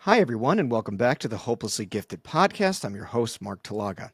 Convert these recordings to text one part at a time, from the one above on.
Hi, everyone, and welcome back to the Hopelessly Gifted podcast. I'm your host, Mark Talaga.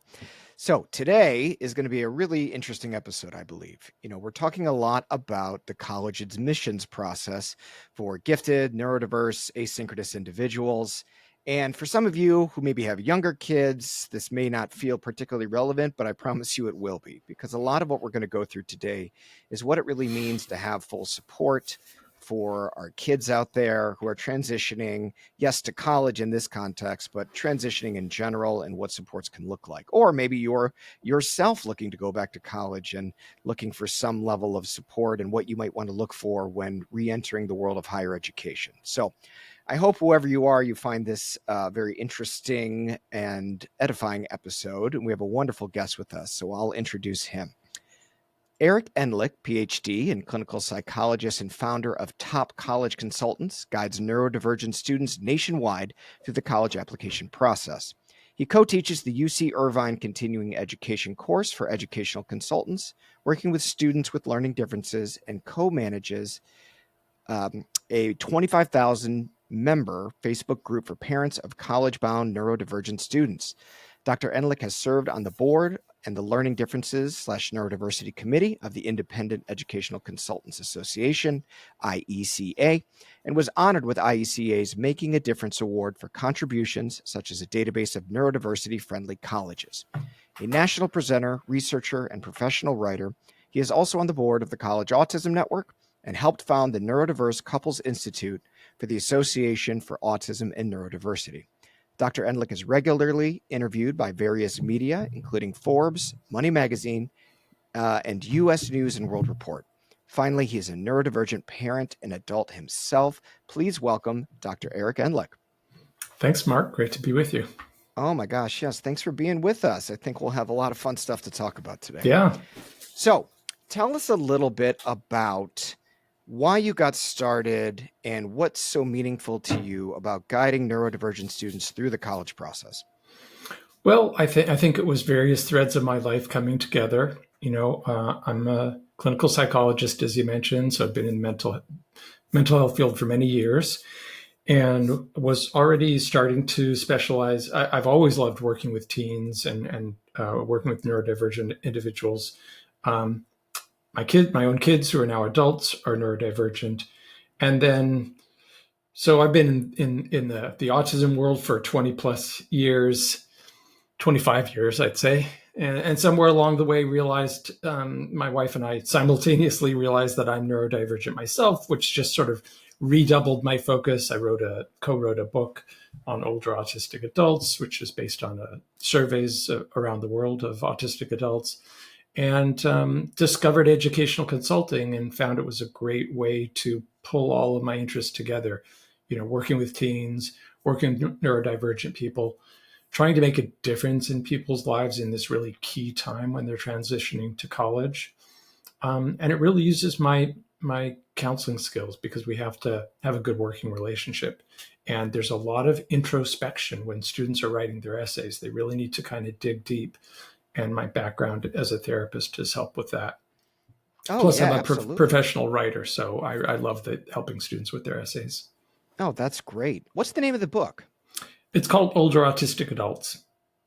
So, today is going to be a really interesting episode, I believe. We're talking a lot about the college admissions process for gifted, neurodiverse, asynchronous individuals. And for some of you who maybe have younger kids, this may not feel particularly relevant, but I promise you it will be, because a lot of what we're going to go through today is what it really means to have full support for our kids out there who are transitioning, yes, to college in this context, but transitioning in general and what supports can look like. Or maybe you're yourself looking to go back to college and looking for some level of support and what you might want to look for when re-entering the world of higher education. So I hope whoever you are, you find this very interesting and edifying episode. And we have a wonderful guest with us, so I'll introduce him. Eric Endlich, PhD and clinical psychologist and founder of Top College Consultants, guides neurodivergent students nationwide through the college application process. He co-teaches the UC Irvine Continuing Education course for educational consultants, working with students with learning differences, and co-manages a 25,000 member Facebook group for parents of college-bound neurodivergent students. Dr. Endlich has served on the board and the Learning Differences/Neurodiversity Committee of the Independent Educational Consultants Association, IECA, and was honored with IECA's Making a Difference Award for contributions such as a database of neurodiversity-friendly colleges. A national presenter, researcher, and professional writer, he is also on the board of the College Autism Network and helped found the Neurodiverse Couples Institute for the Association for Autism and Neurodiversity. Dr. Endlich is regularly interviewed by various media, including Forbes, Money Magazine, and U.S. News and World Report. Finally, he is a neurodivergent parent and adult himself. Please welcome Dr. Eric Endlich. Thanks, Mark. Great to be with you. Oh my gosh, yes. Thanks for being with us. I think we'll have a lot of fun stuff to talk about today. Yeah. So tell us a little bit about why you got started and what's so meaningful to you about guiding neurodivergent students through the college process. Well, I think it was various threads of my life coming together. I'm a clinical psychologist, as you mentioned, so I've been in the mental health field for many years and was already starting to specialize. I've always loved working with teens and working with neurodivergent individuals. My own kids who are now adults are neurodivergent. And then, so I've been in the autism world for 20 plus years, 25 years, I'd say. And somewhere along the way realized, my wife and I simultaneously realized that I'm neurodivergent myself, which just sort of redoubled my focus. I co-wrote a book on older autistic adults, which is based on surveys around the world of autistic adults, and discovered educational consulting and found it was a great way to pull all of my interests together. Working with teens, working with neurodivergent people, trying to make a difference in people's lives in this really key time when they're transitioning to college. And it really uses my counseling skills because we have to have a good working relationship. And there's a lot of introspection when students are writing their essays. They really need to kind of dig deep. And my background as a therapist has helped with that. Plus, I'm a professional writer, so I love helping students with their essays. Oh, that's great. What's the name of the book? It's called Older Autistic Adults.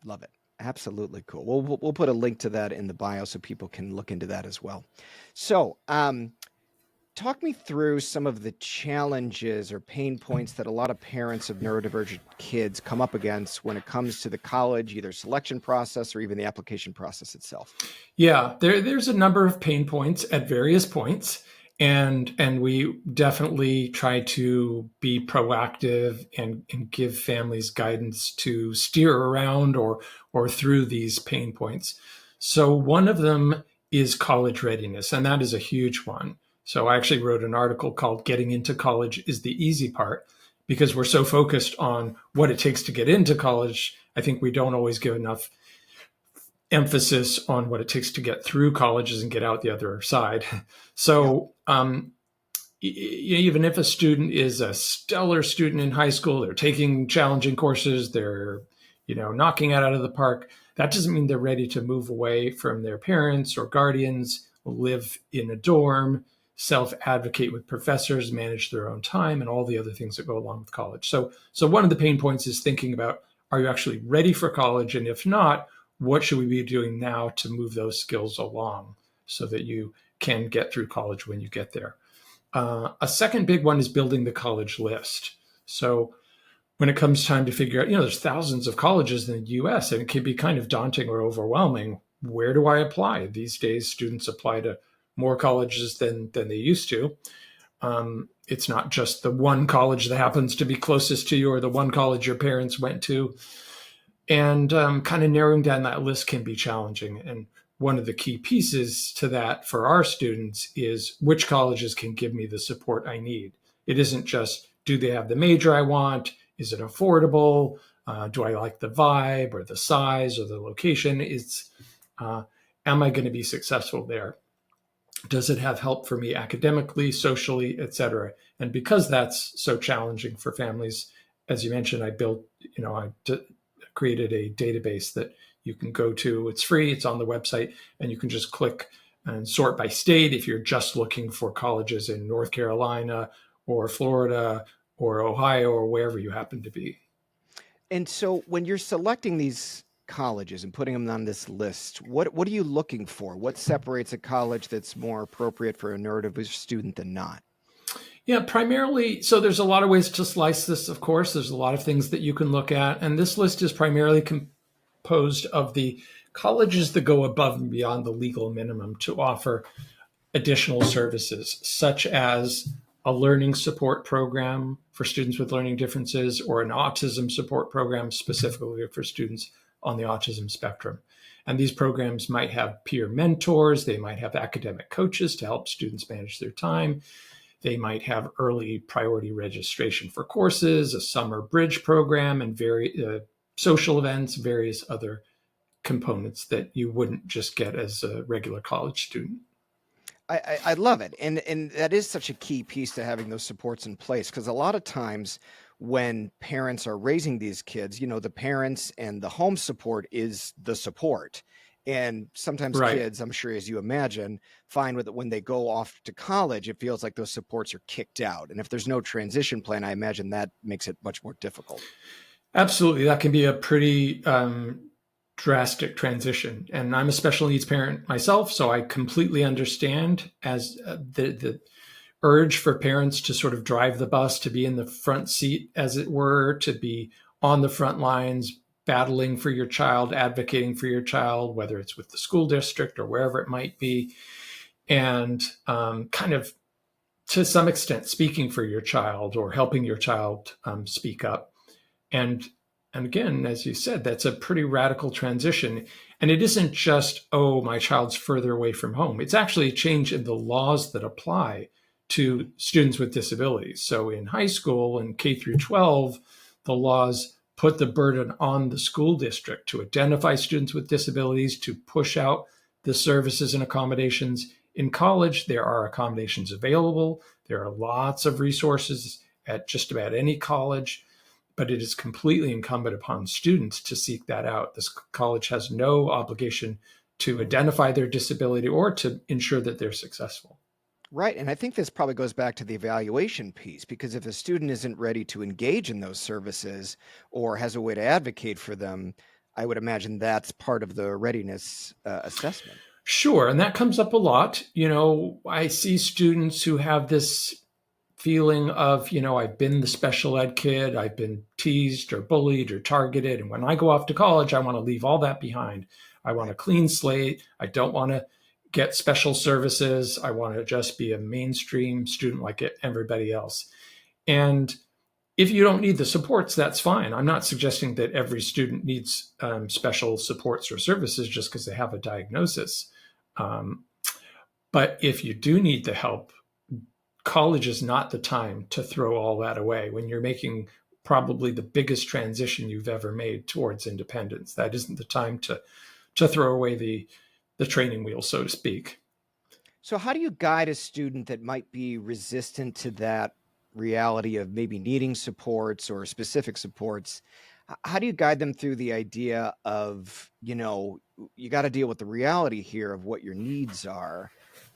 Love it. Absolutely cool. We'll put a link to that in the bio so people can look into that as well. So, talk me through some of the challenges or pain points that a lot of parents of neurodivergent kids come up against when it comes to the college, either selection process or even the application process itself. Yeah, there's a number of pain points at various points. And we definitely try to be proactive and give families guidance to steer around or through these pain points. So one of them is college readiness, and that is a huge one. So I actually wrote an article called Getting into College is the Easy Part, because we're so focused on what it takes to get into college. I think we don't always give enough emphasis on what it takes to get through colleges and get out the other side. So even if a student is a stellar student in high school, they're taking challenging courses, they're knocking it out of the park, that doesn't mean they're ready to move away from their parents or guardians, live in a dorm, self-advocate with professors, manage their own time, and all the other things that go along with college. So one of the pain points is thinking about, are you actually ready for college? And if not, what should we be doing now to move those skills along so that you can get through college when you get there? A second big one is building the college list. So when it comes time to figure out, there's thousands of colleges in the US, and it can be kind of daunting or overwhelming. Where do I apply? These days, students apply to more colleges than they used to. It's not just the one college that happens to be closest to you or the one college your parents went to. And kind of narrowing down that list can be challenging. And one of the key pieces to that for our students is which colleges can give me the support I need. It isn't just, do they have the major I want? Is it affordable? Do I like the vibe or the size or the location? It's, am I going to be successful there? Does it have help for me academically, socially, et cetera? And because that's so challenging for families, as you mentioned, I created a database that you can go to. It's free, it's on the website, and you can just click and sort by state if you're just looking for colleges in North Carolina or Florida or Ohio or wherever you happen to be. And so when you're selecting these colleges and putting them on this list, what are you looking for? What separates a college that's more appropriate for a neurodiverse student than not? Yeah, primarily, so there's a lot of ways to slice this, of course. There's a lot of things that you can look at. And this list is primarily composed of the colleges that go above and beyond the legal minimum to offer additional services, such as a learning support program for students with learning differences or an autism support program specifically for students on the autism spectrum. And these programs might have peer mentors, they might have academic coaches to help students manage their time. They might have early priority registration for courses, a summer bridge program, and social events, various other components that you wouldn't just get as a regular college student. I love it, and that is such a key piece to having those supports in place, because a lot of times when parents are raising these kids, the parents and the home support is the support. And sometimes Right. kids, I'm sure as you imagine, find with it when they go off to college, it feels like those supports are kicked out. And if there's no transition plan, I imagine that makes it much more difficult. Absolutely. That can be a pretty drastic transition. And I'm a special needs parent myself, so I completely understand as the urge for parents to sort of drive the bus, to be in the front seat, as it were, to be on the front lines, battling for your child, advocating for your child, whether it's with the school district or wherever it might be, and kind of to some extent speaking for your child or helping your child speak up. And and again, as you said, that's a pretty radical transition. And it isn't just, oh, my child's further away from home. It's actually a change in the laws that apply to students with disabilities. So in high school and K through 12, the laws put the burden on the school district to identify students with disabilities, to push out the services and accommodations. In college, there are accommodations available. There are lots of resources at just about any college, but it is completely incumbent upon students to seek that out. This college has no obligation to identify their disability or to ensure that they're successful. Right. And I think this probably goes back to the evaluation piece, because if a student isn't ready to engage in those services or has a way to advocate for them, I would imagine that's part of the readiness assessment. Sure, and that comes up a lot. I see students who have this feeling of, I've been the special ed kid, I've been teased or bullied or targeted. And when I go off to college, I want to leave all that behind. I want a clean slate. I don't want to get special services. I want to just be a mainstream student like everybody else. And if you don't need the supports, that's fine. I'm not suggesting that every student needs special supports or services just because they have a diagnosis. Um, but if you do need the help, college is not the time to throw all that away when you're making probably the biggest transition you've ever made towards independence. That isn't the time to throw away the training wheel, so to speak. So, how do you guide a student that might be resistant to that reality of maybe needing supports or specific supports? How do you guide them through the idea of, you got to deal with the reality here of what your needs are,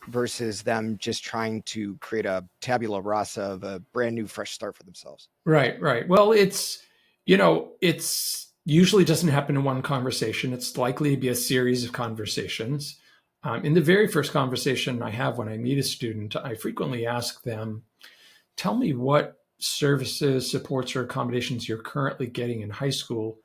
versus them just trying to create a tabula rasa of a brand new fresh start for themselves. Right, right. Well, it's usually doesn't happen in one conversation. It's likely to be a series of conversations. In the very first conversation I have when I meet a student, I frequently ask them, tell me what services, supports, or accommodations you're currently getting in high school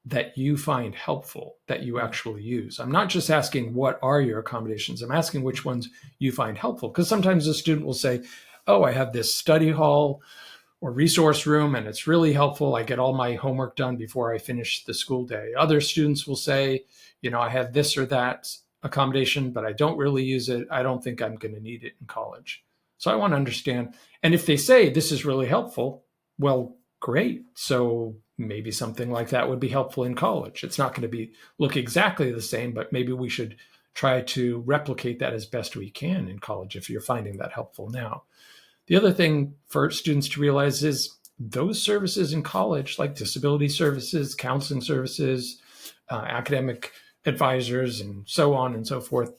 that you find helpful, that you Mm. actually use. I'm not just asking what are your accommodations, I'm asking which ones you find helpful. Because sometimes a student will say, oh, I have this study hall or resource room and it's really helpful. I get all my homework done before I finish the school day. Other students will say, I have this or that accommodation, but I don't really use it. I don't think I'm going to need it in college. So I want to understand. And if they say this is really helpful, well, great. So maybe something like that would be helpful in college. It's not going to look exactly the same, but maybe we should try to replicate that as best we can in college if you're finding that helpful now. The other thing for students to realize is those services in college, like disability services, counseling services, academic advisors, and so on and so forth,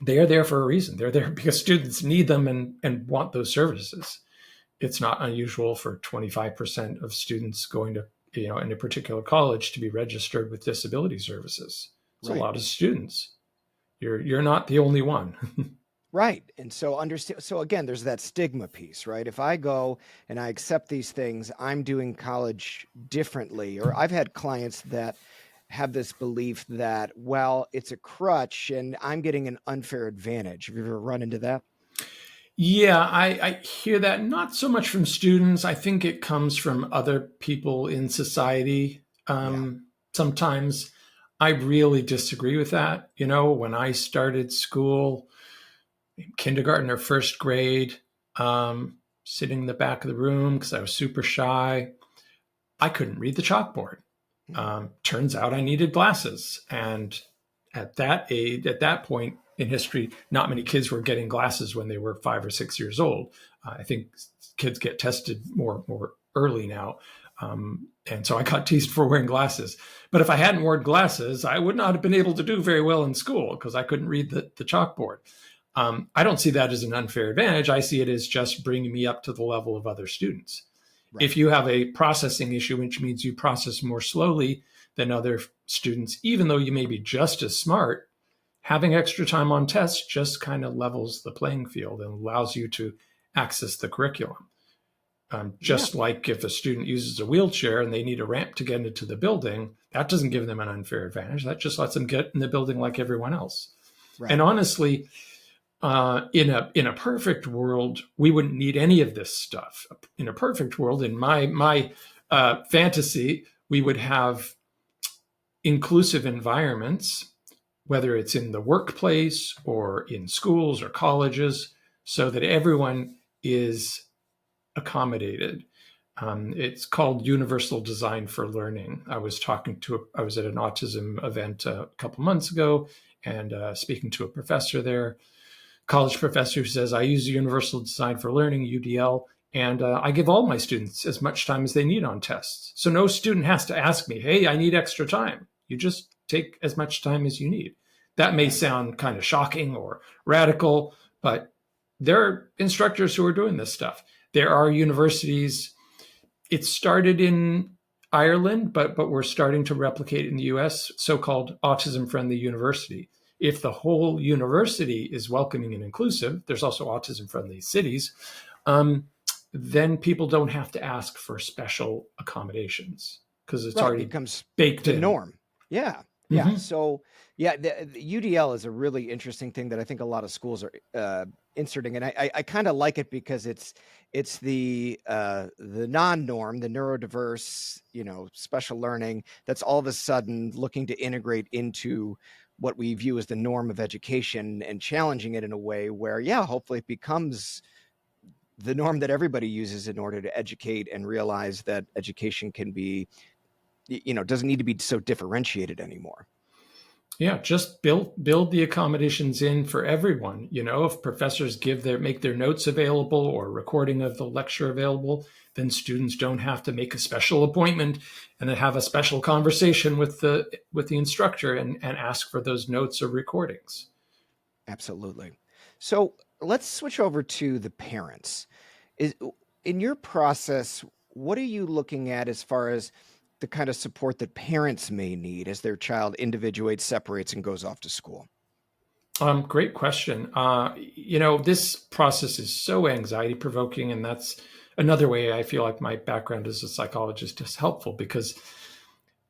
they are there for a reason. They're there because students need them and want those services. It's not unusual for 25% of students going to, in a particular college to be registered with disability services. It's a Right. lot of students. You're not the only one. Right. And so understand, so again, there's that stigma piece, right? If I go and I accept these things, I'm doing college differently. Or I've had clients that have this belief that, well, it's a crutch and I'm getting an unfair advantage. Have you ever run into that? Yeah, I hear that not so much from students. I think it comes from other people in society. Yeah. Sometimes I really disagree with that. When I started school, kindergarten or first grade, sitting in the back of the room because I was super shy, I couldn't read the chalkboard. Mm. Turns out I needed glasses. And at that age, at that point in history, not many kids were getting glasses when they were 5 or 6 years old. I think kids get tested more early now. And so I got teased for wearing glasses. But if I hadn't worn glasses, I would not have been able to do very well in school because I couldn't read the chalkboard. I don't see that as an unfair advantage. I see it as just bringing me up to the level of other students. Right. If you have a processing issue, which means you process more slowly than other students, even though you may be just as smart, having extra time on tests just kind of levels the playing field and allows you to access the curriculum. Yeah. Just like if a student uses a wheelchair and they need a ramp to get into the building, that doesn't give them an unfair advantage. That just lets them get in the building like everyone else. Right. And honestly, in a perfect world, we wouldn't need any of this stuff. In a perfect world, in my fantasy, we would have inclusive environments, whether it's in the workplace or in schools or colleges, so that everyone is accommodated. It's called universal design for learning. I was at an autism event a couple months ago and speaking to a professor there, college professor, who says, I use universal design for learning, UDL, and I give all my students as much time as they need on tests. So no student has to ask me, hey, I need extra time. You just take as much time as you need. That may Right. sound kind of shocking or radical, but there are instructors who are doing this stuff. There are universities. It started in Ireland, but we're starting to replicate in the US, so-called autism-friendly university. If the whole university is welcoming and inclusive, there's also autism-friendly cities, um, then people don't have to ask for special accommodations because it's Right. already Becomes baked the in. norm. Yeah. Yeah. Mm-hmm. So, yeah, the UDL is a really interesting thing that I think a lot of schools are inserting, and I kind of like it because it's the non-norm, the neurodiverse, special learning that's all of a sudden looking to integrate into what we view as the norm of education and challenging it in a way where, yeah, hopefully it becomes the norm that everybody uses in order to educate and realize that education can be, doesn't need to be so differentiated anymore. Yeah, just build the accommodations in for everyone. If professors make their notes available or recording of the lecture available, then students don't have to make a special appointment and then have a special conversation with the instructor and ask for those notes or recordings. Absolutely. So let's switch over to the parents. Is in your process, what are you looking at as far as the kind of support that parents may need as their child individuates, separates, and goes off to school? Great question. This process is so anxiety provoking, and that's another way I feel like my background as a psychologist is helpful because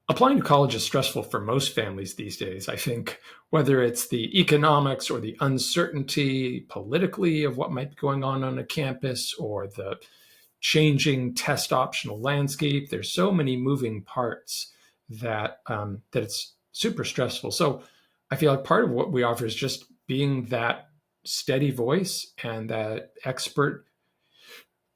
applying to college is stressful for most families these days. I think whether it's the economics or the uncertainty politically of what might be going on a campus or the changing test optional landscape, there's so many moving parts that it's super stressful. So I feel like part of what we offer is just being that steady voice and that expert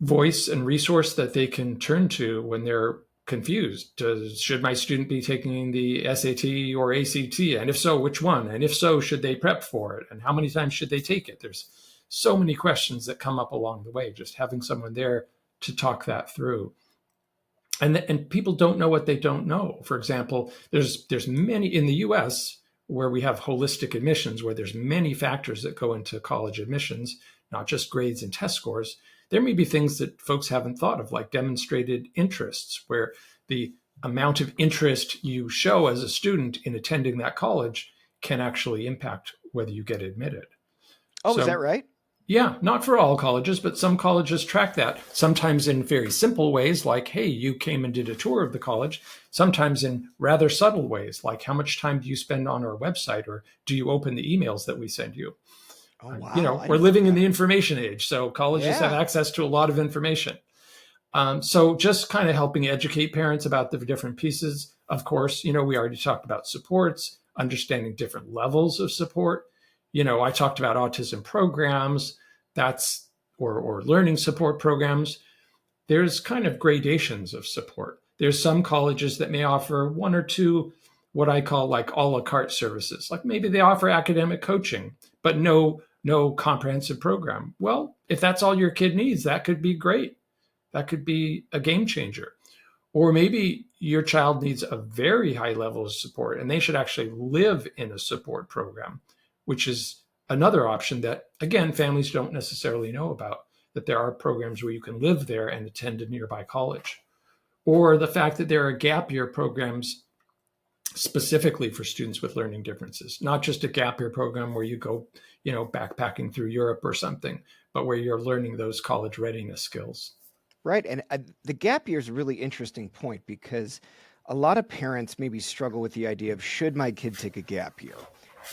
voice and resource that they can turn to when they're confused. Should my student be taking the SAT or ACT? And if so, which one? And if so, should they prep for it? And how many times should they take it? There's so many questions that come up along the way. Just having someone there to talk that through. And people don't know what they don't know. For example, there's many in the US where we have holistic admissions, where there's many factors that go into college admissions, not just grades and test scores. There may be things that folks haven't thought of, like demonstrated interests, where the amount of interest you show as a student in attending that college can actually impact whether you get admitted. Oh, is that So right? yeah, not for all colleges, but some colleges track that, sometimes in very simple ways, like, hey, you came and did a tour of the college, sometimes in rather subtle ways, like how much time do you spend on our website, or do you open the emails that we send you? Oh, wow. I We're didn't know living in that. the information age, so colleges have Yeah. access to a lot of information. So just kind of helping educate parents about the different pieces. Of course, we already talked about supports, understanding different levels of support. I talked about autism programs, that's or learning support programs. There's kind of gradations of support. There's some colleges that may offer one or two what I call like a la carte services. Like maybe they offer academic coaching, but no comprehensive program. Well, if that's all your kid needs, that could be great. That could be a game changer. Or maybe your child needs a very high level of support and they should actually live in a support program, which is another option that, again, families don't necessarily know about, that there are programs where you can live there and attend a nearby college. Or the fact that there are gap year programs specifically for students with learning differences, not just a gap year program where you go, backpacking through Europe or something, but where you're learning those college readiness skills. Right. And the gap year is a really interesting point because a lot of parents maybe struggle with the idea of should my kid take a gap year?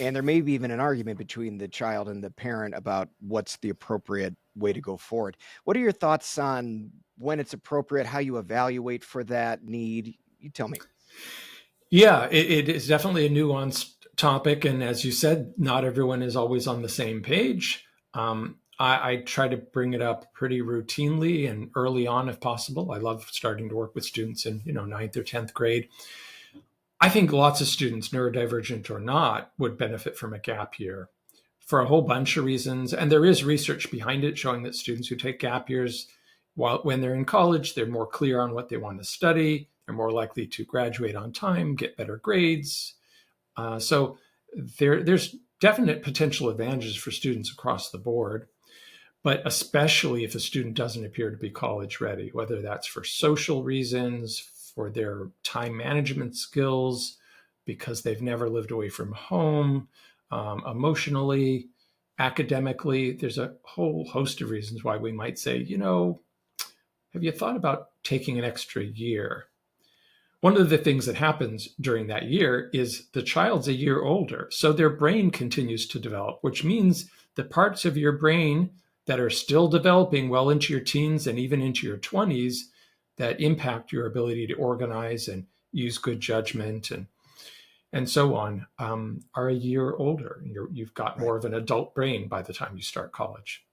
And there may be even an argument between the child and the parent about what's the appropriate way to go forward. What are your thoughts on when it's appropriate, how you evaluate for that need? You tell me. Yeah, it is definitely a nuanced topic. And as you said, not everyone is always on the same page. I try to bring it up pretty routinely and early on if possible. I love starting to work with students in, ninth or 10th grade. I think lots of students, neurodivergent or not, would benefit from a gap year for a whole bunch of reasons. And there is research behind it showing that students who take gap years, when they're in college, they're more clear on what they want to study. They're more likely to graduate on time, get better grades. So there's definite potential advantages for students across the board, but especially if a student doesn't appear to be college ready, whether that's for social reasons, for their time management skills, because they've never lived away from home, emotionally, academically. There's a whole host of reasons why we might say, have you thought about taking an extra year? One of the things that happens during that year is the child's a year older. So their brain continues to develop, which means the parts of your brain that are still developing well into your teens and even into your 20s that impact your ability to organize and use good judgment and so on are a year older. You've got Right. more of an adult brain by the time you start college.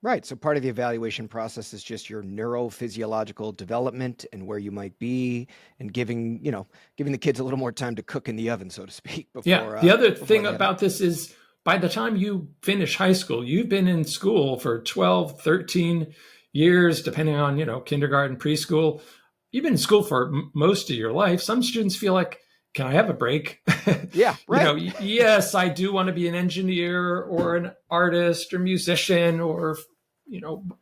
Right. So part of the evaluation process is just your neurophysiological development and where you might be and giving the kids a little more time to cook in the oven, so to speak, Yeah. before The other before thing they have. about this is by the time you finish high school, you've been in school for 12, 13 years, depending on, kindergarten, preschool. You've been in school for most of your life. Some students feel like can I have a break? Yeah, right. Yes, I do want to be an engineer or an artist or musician or,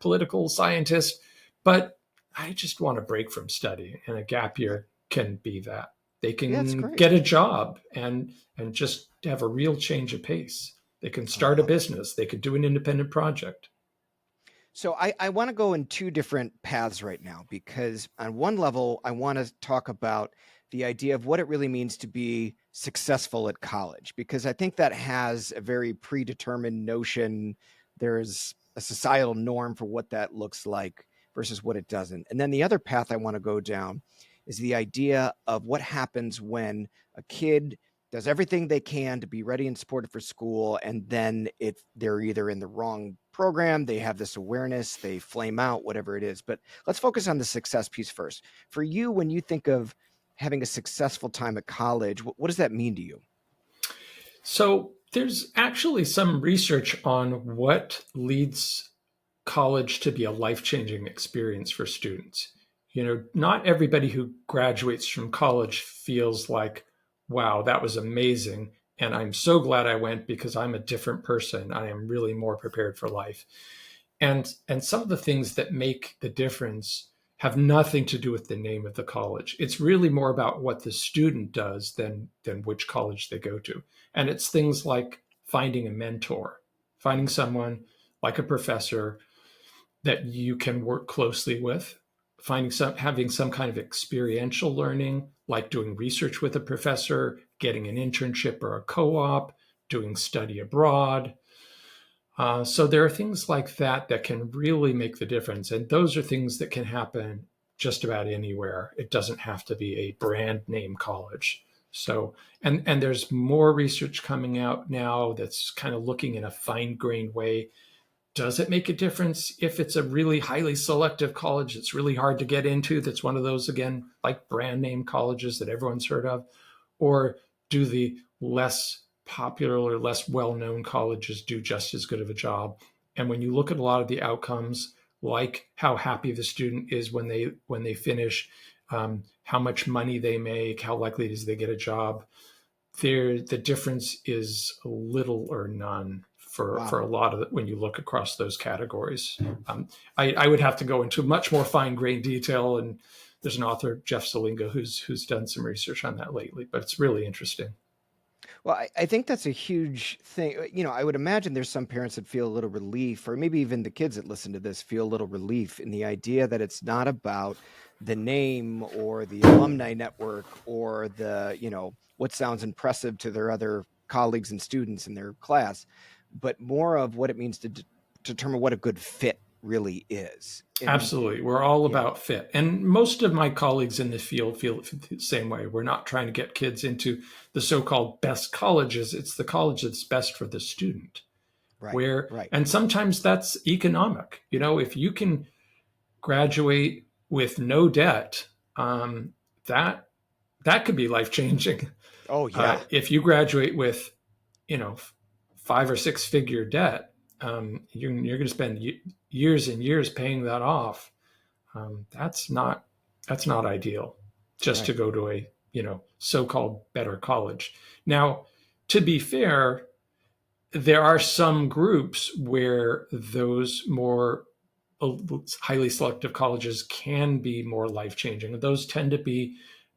political scientist, but I just want a break from study, and a gap Right. year can be that. They Yeah, it's can great. get a job and just have a real change of pace. They can Oh, I start a love it. business. They could do an independent project. So I want to go in two different paths right now because on one level, I want to talk about the idea of what it really means to be successful at college, because I think that has a very predetermined notion. There's a societal norm for what that looks like versus what it doesn't. And then the other path I want to go down is the idea of what happens when a kid does everything they can to be ready and supported for school, and then they're either in the wrong program, they have this awareness, they flame out, whatever it is. But let's focus on the success piece first. For you, when you think of having a successful time at college, what does that mean to you? So there's actually some research on what leads college to be a life changing experience for students. Not everybody who graduates from college feels like, wow, that was amazing. And I'm so glad I went because I'm a different person. I am really more prepared for life. And some of the things that make the difference have nothing to do with the name of the college. It's really more about what the student does than which college they go to. And it's things like finding a mentor, finding someone like a professor that you can work closely with, having some kind of experiential learning, like doing research with a professor, getting an internship or a co-op, doing study abroad. So there are things like that that can really make the difference, and those are things that can happen just about anywhere. It doesn't have to be a brand name college. So, and there's more research coming out now that's kind of looking in a fine grained way. Does it make a difference if it's a really highly selective college that's really hard to get into? That's one of those, again, like brand name colleges that everyone's heard of? Or do the less popular or less well known colleges do just as good of a job? And when you look at a lot of the outcomes, like how happy the student is when they finish, how much money they make, how likely it is they get a job, the difference is little or none for Wow. a lot of it when you look across those categories. I would have to go into much more fine grained detail, and there's an author, Jeff Salinga, who's done some research on that lately, but it's really interesting. Well, I think that's a huge thing. I would imagine there's some parents that feel a little relief, or maybe even the kids that listen to this feel a little relief in the idea that it's not about the name or the alumni network or what sounds impressive to their other colleagues and students in their class, but more of what it means to determine what a good fit really is. And Absolutely. We're all yeah, about fit. And most of my colleagues in the field feel the same way. We're not trying to get kids into the so called best colleges, it's the college that's best for the student. right, Where, right, and sometimes that's economic. If you can graduate with no debt, that that could be life changing. oh yeah, If you graduate with, you know, 5 or 6 figure debt, you're going to spend years and years paying that off. That's not ideal. Just to right, go to a so-called better college. Now, to be fair, there are some groups where those more highly selective colleges can be more life changing. Those tend to be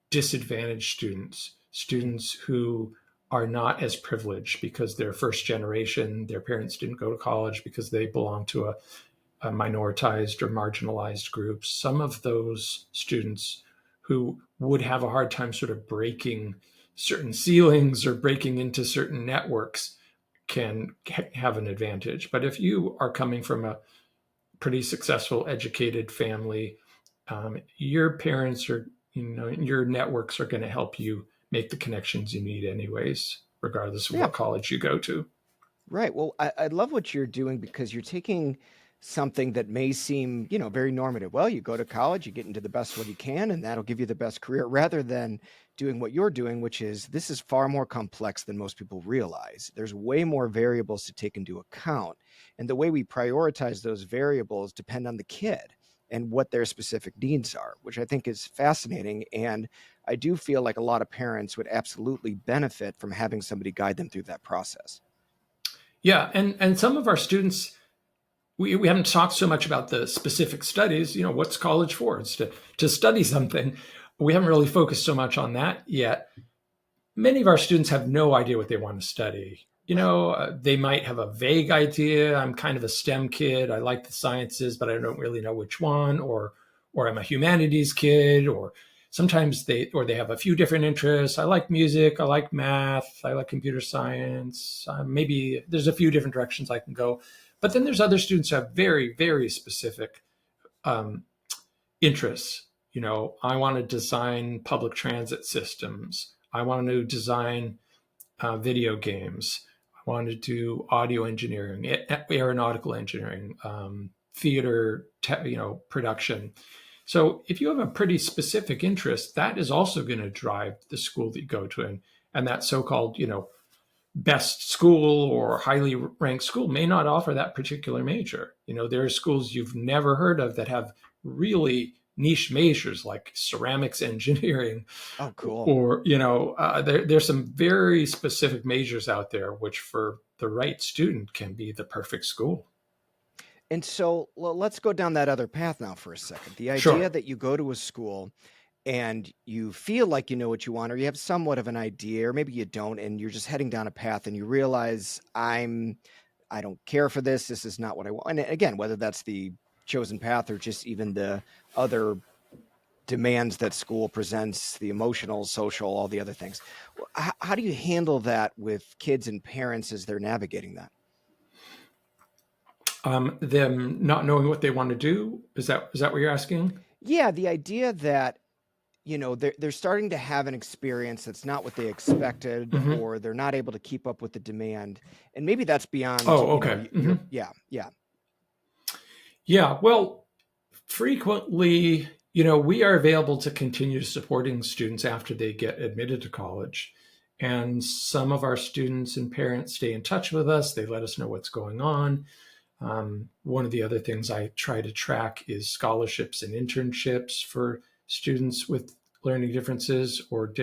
disadvantaged students, students who are not as privileged because they're first generation, their parents didn't go to college because they belong to a minoritized or marginalized group. Some of those students who would have a hard time sort of breaking certain ceilings or breaking into certain networks can have an advantage. But if you are coming from a pretty successful, educated family, your parents are, your networks are going to help you make the connections you need, anyways, regardless of yeah. what college you go to. Right. Well, I love what you're doing because you're taking something that may seem, very normative. Well, you go to college, you get into the best what you can, and that'll give you the best career, rather than doing what you're doing, which is this is far more complex than most people realize. There's way more variables to take into account. And the way we prioritize those variables depend on the kid. and what their specific needs are, which I think is fascinating. And I do feel like a lot of parents would absolutely benefit from having somebody guide them through that process. Yeah, and some of our students, we haven't talked so much about the specific studies. What's college for? It's to study something. We haven't really focused so much on that yet. Many of our students have no idea what they want to study. Right. They might have a vague idea. I'm kind of a STEM kid. I like the sciences, but I don't really know which one. Or I'm a humanities kid. Or sometimes they have a few different interests. I like music. I like math. I like computer science. Maybe there's a few different directions I can go. But then there's other students who have very, very specific um, interests. I want to design public transit systems. I want to design video games. I want to do audio engineering, aeronautical engineering, theater, production. So if you have a pretty specific interest, that is also going to drive the school that you go to, and that so-called best school or highly ranked school may not offer that particular major. There are schools you've never heard of that have really niche majors like ceramics engineering, Oh, cool. or there's some very specific majors out there which for the right student can be the perfect school. And so let's go down that other path now for a second. The idea Sure. that you go to a school and you feel like you know what you want, or you have somewhat of an idea, or maybe you don't, and you're just heading down a path and you realize I don't care for this. This is not what I want. And again, whether that's the chosen path or just even the other demands that school presents, the emotional, social, all the other things. How do you handle that with kids and parents as they're navigating that? Them not knowing what they want to do, is that what you're asking? Yeah, the idea that they're starting to have an experience that's not what they expected, Mm-hmm. or they're not able to keep up with the demand, and maybe that's beyond Oh, okay. your Mm-hmm. yeah, yeah. Yeah, well, frequently, we are available to continue supporting students after they get admitted to college. And some of our students and parents stay in touch with us. They let us know what's going on. One of the other things I try to track is scholarships and internships for students with learning differences or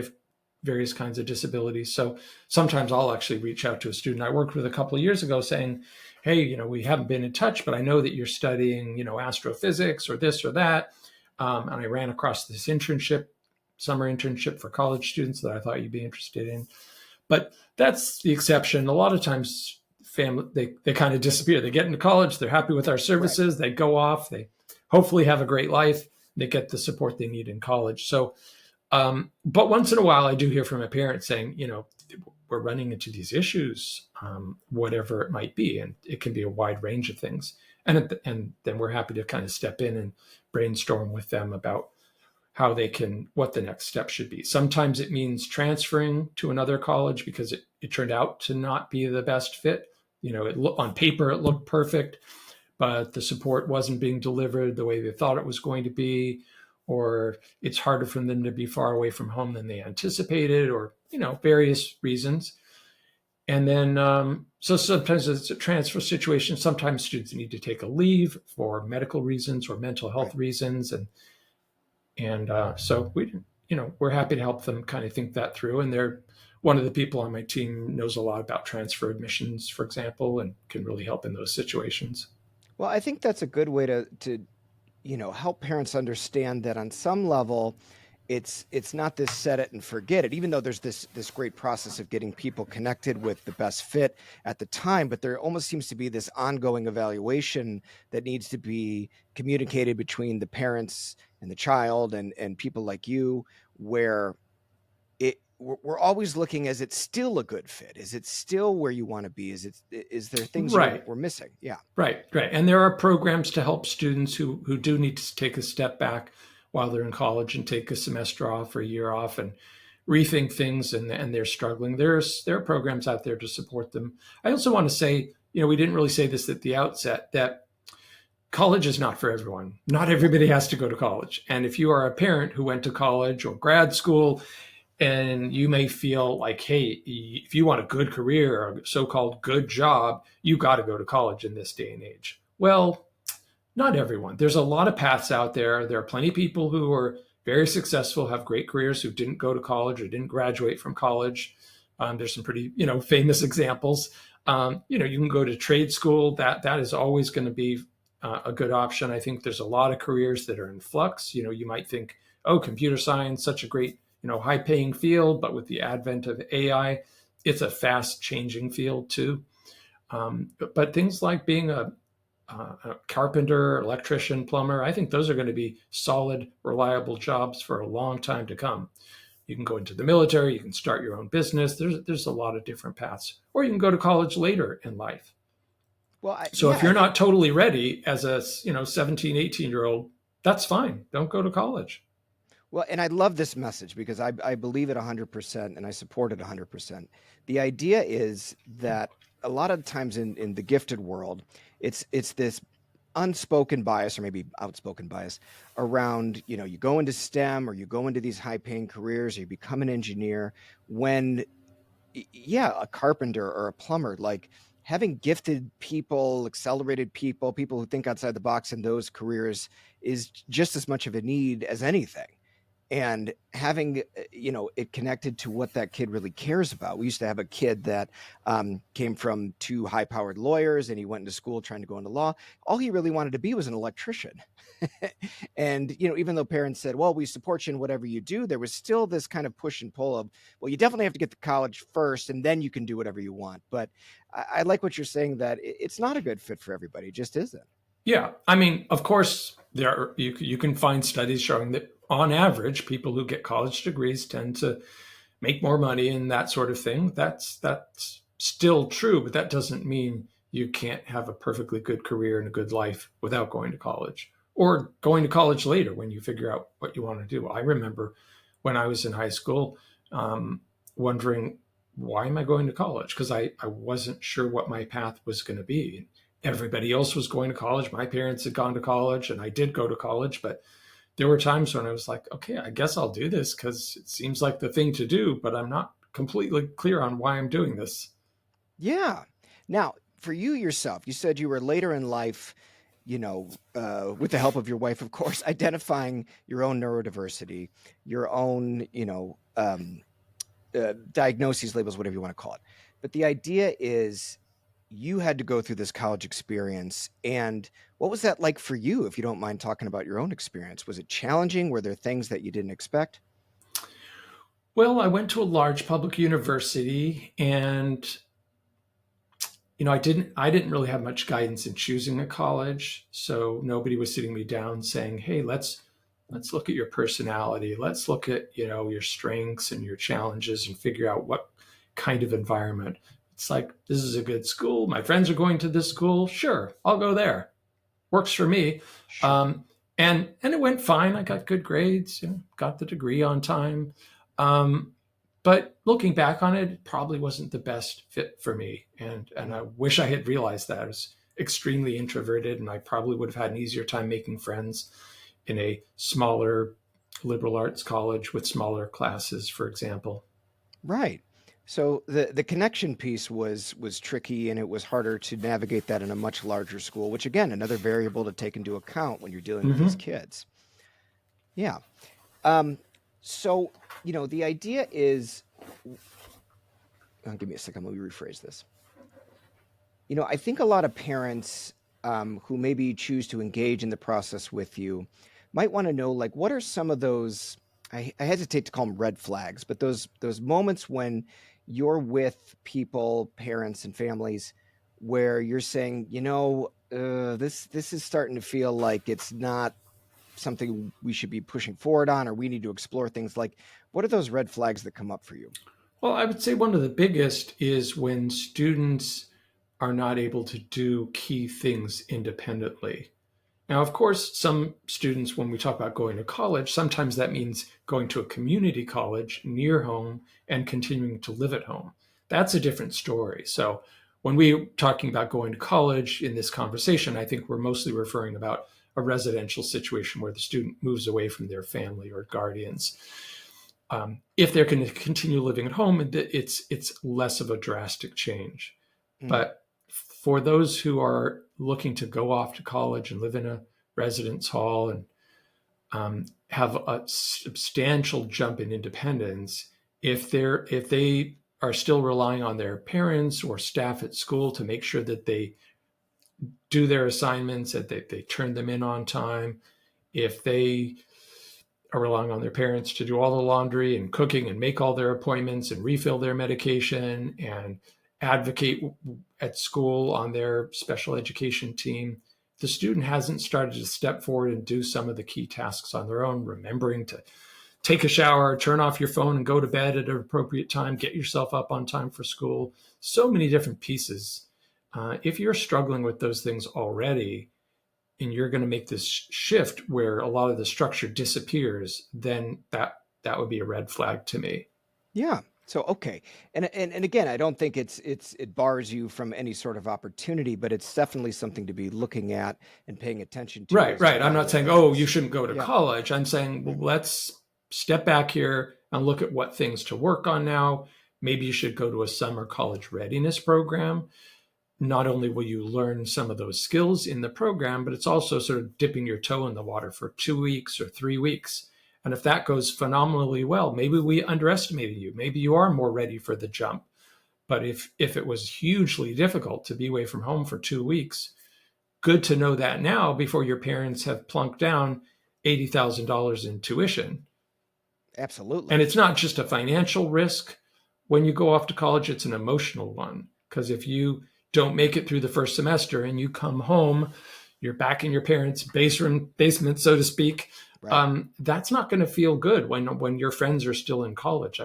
various kinds of disabilities. So sometimes I'll actually reach out to a student I worked with a couple of years ago saying, hey, we haven't been in touch, but I know that you're studying, astrophysics or this or that. And I ran across this summer internship for college students that I thought you'd be interested in. But that's the exception. A lot of times family they kind of disappear. They get into college, they're happy with our Right. services, they go off, they hopefully have a great life, they get the support they need in college. So but once in a while I do hear from a parent saying, we're running into these issues, whatever it might be, and it can be a wide range of things. And then we're happy to kind of step in and brainstorm with them about what the next step should be. Sometimes it means transferring to another college because it turned out to not be the best fit. On paper it looked perfect, but the support wasn't being delivered the way they thought it was going to be, or it's harder for them to be far away from home than they anticipated, or various reasons. And then so sometimes it's a transfer situation. Sometimes students need to take a leave for medical reasons or mental Right. health reasons, and so we're happy to help them kind of think that through. And they're one of the people on my team knows a lot about transfer admissions, for example, and can really help in those situations. Well, I think that's a good way to help parents understand that on some level it's not this set it and forget it, even though there's this great process of getting people connected with the best fit at the time, but there almost seems to be this ongoing evaluation that needs to be communicated between the parents and the child and people like you, where we're always looking, is it still a good fit, is it still where you want to be, is there things Right. we're missing? Yeah. Right. And there are programs to help students who do need to take a step back while they're in college and take a semester off or a year off and rethink things, and they're struggling. There are programs out there to support them. I also want to say, we didn't really say this at the outset, that college is not for everyone. Not Right. everybody has to go to college. And if you are a parent who went to college or grad school, and you may feel like, hey, if you want a good career or a so-called good job, you got to go to college in this day and age. Well, Not everyone. There's a lot of paths out there. There are plenty of people who are very successful, have great careers, who didn't go to college or didn't graduate from college. There's some pretty, famous examples. You can go to trade school. That is always going to be a good option. I think there's a lot of careers that are in flux. You might think, oh, computer science, such a great, high paying field, but with the advent of AI, it's a fast changing field too. But things like being a carpenter, electrician, plumber, I think those are going to be solid, reliable jobs for a long time to come. You can go into the military, you can start your own business. There's a lot of different paths. Or you can go to college later in life. Well, So yeah, if you're not totally ready as a 17, 18-year-old, that's fine. Don't go to college. well, and I love this message because I believe it 100% and I support it 100%. The idea is that a lot of times in the gifted world, it's this unspoken bias or maybe outspoken bias around, you go into STEM or you go into these high paying careers or you become an engineer when yeah, a carpenter or a plumber, like having gifted people, accelerated people, people who think outside the box in those careers is just as much of a need as anything. And having it connected to what that kid really cares about. We used to have a kid that came from two high powered lawyers and he went into school trying to go into law. All he really wanted to be was an electrician. And even though parents said, well, we support you in whatever you do, there was still this kind of push and pull of, well, you definitely have to get to college first and then you can do whatever you want. But I like what you're saying, that it's not a good fit for everybody. It just isn't. Yeah, I mean, of course, you can find studies showing that on average, people who get college degrees tend to make more money and that sort of thing. That's still true, but that doesn't mean you can't have a perfectly good career and a good life without going to college or going to college later when you figure out what you want to do. I remember when I was in high school, wondering, why am I going to college? Because I wasn't sure what my path was going to be. Everybody else was going to college. My parents had gone to college, and I did go to college, but there were times when I was like, okay, I guess I'll do this because it seems like the thing to do, but I'm not completely clear on why I'm doing this. Yeah. Now, for you yourself, you said you were later in life, with the help of your wife, of course, identifying your own neurodiversity, your own, diagnoses, labels, whatever you want to call it. But the idea is you had to go through this college experience. And what was that like for you, if you don't mind talking about your own experience? Was it challenging? Were there things that you didn't expect? Well, I went to a large public university, and I didn't really have much guidance in choosing a college, so nobody was sitting me down saying, "Hey, let's look at your personality. Let's look at, your strengths and your challenges and figure out what kind of environment." It's like, this is a good school. My friends are going to this school. Sure, I'll go there. Works for me. Sure. Um, and it went fine. I got good grades, got the degree on time. Um, but looking back on it, it probably wasn't the best fit for me. And I wish I had realized that. I was extremely introverted, and I probably would have had an easier time making friends in a smaller liberal arts college with smaller classes, for example. Right. So the connection piece was tricky, and it was harder to navigate that in a much larger school, which again, another variable to take into account when you're dealing with these Mm-hmm. kids. Yeah. Um, so, the idea is, give me a second, let me rephrase this. I think a lot of parents who maybe choose to engage in the process with you might want to know, like, what are some of those, I hesitate to call them red flags, but those moments when you're with people, parents and families, where you're saying, this is starting to feel like it's not something we should be pushing forward on, or we need to explore things. Like, what are those red flags that come up for you? Well, I would say one of the biggest is when students are not able to do key things independently. Now, of course, some students, when we talk about going to college, sometimes that means going to a community college near home and continuing to live at home. That's a different story. So, when we're talking about going to college in this conversation, I think we're mostly referring about a residential situation where the student moves away from their family or guardians. If they're going to continue living at home, it's less of a drastic change. Mm, But for those who are looking to go off to college and live in a residence hall and have a substantial jump in independence, if they are still relying on their parents or staff at school to make sure that they do their assignments, that they turn them in on time, if they are relying on their parents to do all the laundry and cooking and make all their appointments and refill their medication and advocate at school on their special education team, the student hasn't started to step forward and do some of the key tasks on their own, remembering to take a shower, turn off your phone and go to bed at an appropriate time, get yourself up on time for school. So many different pieces. If you're struggling with those things already, and you're going to make this shift where a lot of the structure disappears, then that would be a red flag to me. Yeah. So okay, and again, I don't think it bars you from any sort of opportunity, but it's definitely something to be looking at and paying attention to Right, as right. I'm not well saying, oh, you as shouldn't go to yeah. college. I'm saying, well, let's step back here and look at what things to work on now. Maybe you should go to a summer college readiness program. Not only will you learn some of those skills in the program, but it's also sort of dipping your toe in the water for 2 weeks or 3 weeks. And if that goes phenomenally well, maybe we underestimated you. Maybe you are more ready for the jump. But if it was hugely difficult to be away from home for 2 weeks, good to know that now before your parents have plunked down $80,000 in tuition. And Absolutely. it's not just a financial risk. When you go off to college, it's an emotional one. Because if you don't make it through the first semester and you come home, you're back in your parents' basement, so to speak. Right. That's not going to feel good when your friends are still in college.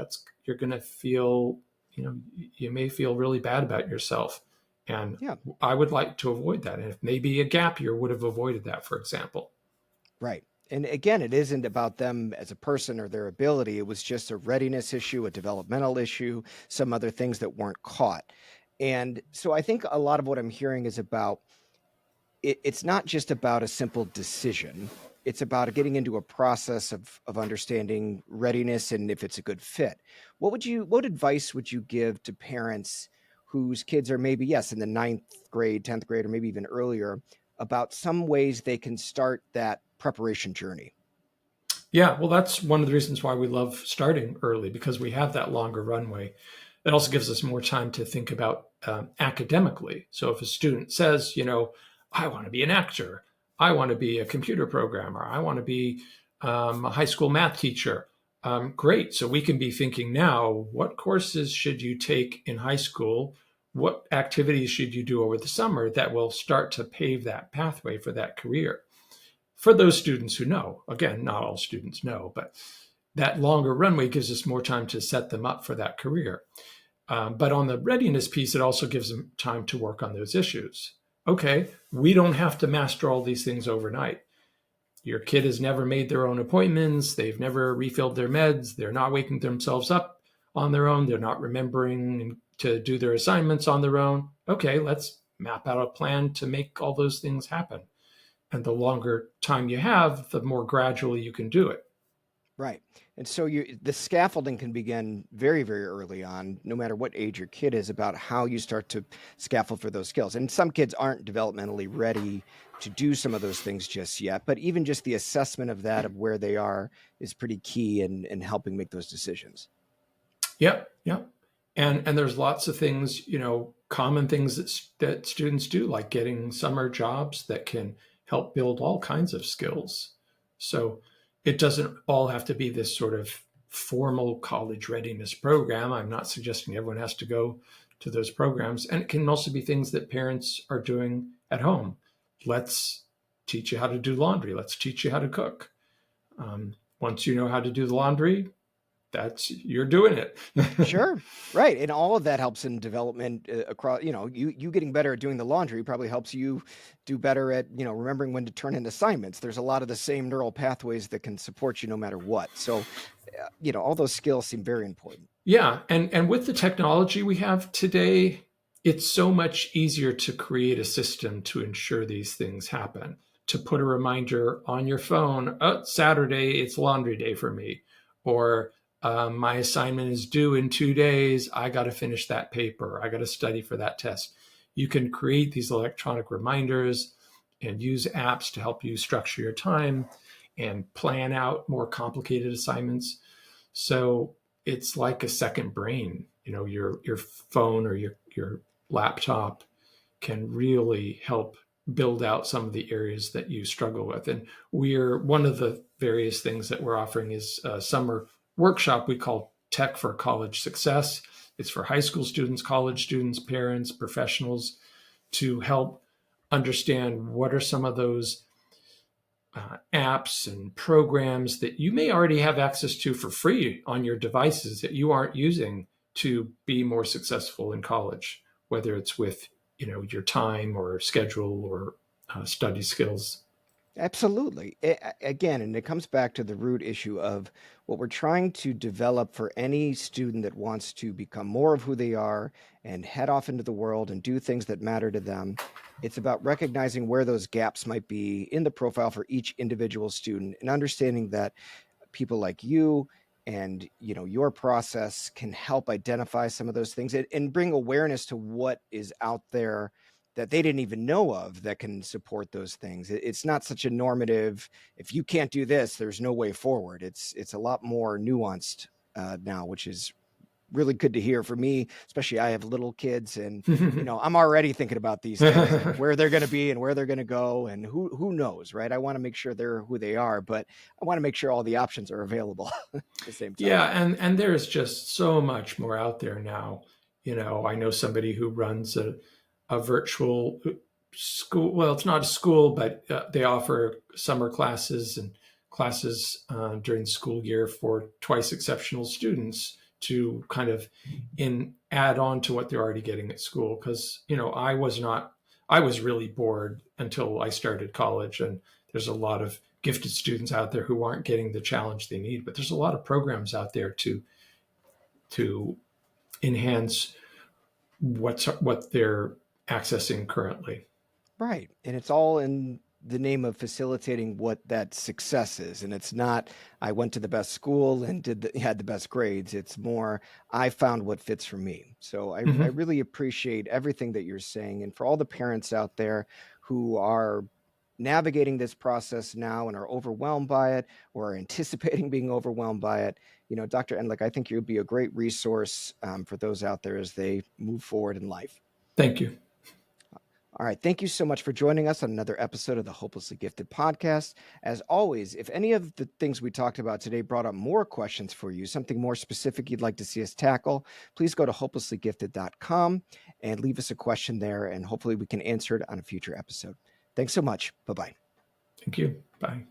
You're going to feel, you may feel really bad about yourself. And Yeah. I would like to avoid that. And if maybe a gap year would have avoided that, for example. Right. And again, it isn't about them as a person or their ability. It was just a readiness issue, a developmental issue, some other things that weren't caught. And so I think a lot of what I'm hearing is about it's not just about a simple decision. It's about getting into a process of understanding readiness and if it's a good fit. What advice would you give to parents whose kids are maybe, yes, in the ninth grade, 10th grade, or maybe even earlier, about some ways they can start that preparation journey? Yeah, well, that's one of the reasons why we love starting early, because we have that longer runway. It also gives us more time to think about academically. So if a student says, I want to be an actor, I want to be a computer programmer, I want to be a high school math teacher, great. So we can be thinking now, what courses should you take in high school? What activities should you do over the summer that will start to pave that pathway for that career? For those students who know, again, not all students know, but that longer runway gives us more time to set them up for that career. But on the readiness piece, it also gives them time to work on those issues. Okay, we don't have to master all these things overnight. Your kid has never made their own appointments. They've never refilled their meds. They're not waking themselves up on their own. They're not remembering to do their assignments on their own. Okay, let's map out a plan to make all those things happen. And the longer time you have, the more gradually you can do it. Right. And so the scaffolding can begin very, very early on, no matter what age your kid is, about how you start to scaffold for those skills. And some kids aren't developmentally ready to do some of those things just yet, but even just the assessment of that, of where they are, is pretty key in helping make those decisions. Yep, yep. And there's lots of things, common things that students do, like getting summer jobs that can help build all kinds of skills. So it doesn't all have to be this sort of formal college readiness program. I'm not suggesting everyone has to go to those programs. And it can also be things that parents are doing at home. Let's teach you how to do laundry. Let's teach you how to cook. Once you know how to do the laundry, you're doing it. Sure. Right. And all of that helps in development across, you getting better at doing the laundry probably helps you do better at, remembering when to turn in assignments. There's a lot of the same neural pathways that can support you no matter what. So, all those skills seem very important. Yeah, and with the technology we have today, it's so much easier to create a system to ensure these things happen. To put a reminder on your phone, oh, Saturday, it's laundry day for me, or my assignment is due in 2 days. I got to finish that paper. I got to study for that test. you can create these electronic reminders and use apps to help you structure your time and plan out more complicated assignments. So it's like a second brain. Your phone or your laptop can really help build out some of the areas that you struggle with. And we're one of the various things that we're offering is a summer workshop we call Tech for College Success. It's for high school students, college students, parents, professionals to help understand what are some of those apps and programs that you may already have access to for free on your devices that you aren't using to be more successful in college, whether it's with your time or schedule or study skills. Absolutely. Again, and it comes back to the root issue of what we're trying to develop for any student that wants to become more of who they are and head off into the world and do things that matter to them. It's about recognizing where those gaps might be in the profile for each individual student and understanding that people like you and your process can help identify some of those things and bring awareness to what is out there that they didn't even know of that can support those things. It's not such a normative, if you can't do this, there's no way forward. It's a lot more nuanced now, which is really good to hear for me, especially I have little kids and I'm already thinking about these things and where they're going to be and where they're going to go and who knows, right? I want to make sure they're who they are, but I want to make sure all the options are available at the same time. Yeah, and there's just so much more out there now. I know somebody who runs a virtual school. Well, it's not a school, but they offer summer classes and classes during the school year for twice exceptional students to kind of add on to what they're already getting at school. Because I was really bored until I started college, and there's a lot of gifted students out there who aren't getting the challenge they need. But there's a lot of programs out there to enhance what they're accessing currently. Right. And it's all in the name of facilitating what that success is. And it's not, I went to the best school and had the best grades. It's more, I found what fits for me. So I Mm-hmm. really appreciate everything that you're saying. And for all the parents out there who are navigating this process now and are overwhelmed by it or are anticipating being overwhelmed by it, Dr. Endlich, I think you'll be a great resource for those out there as they move forward in life. Thank you. All right. Thank you so much for joining us on another episode of the Hopelessly Gifted podcast. As always, if any of the things we talked about today brought up more questions for you, something more specific you'd like to see us tackle, please go to hopelesslygifted.com and leave us a question there, and hopefully we can answer it on a future episode. Thanks so much. Bye-bye. Thank you. Bye.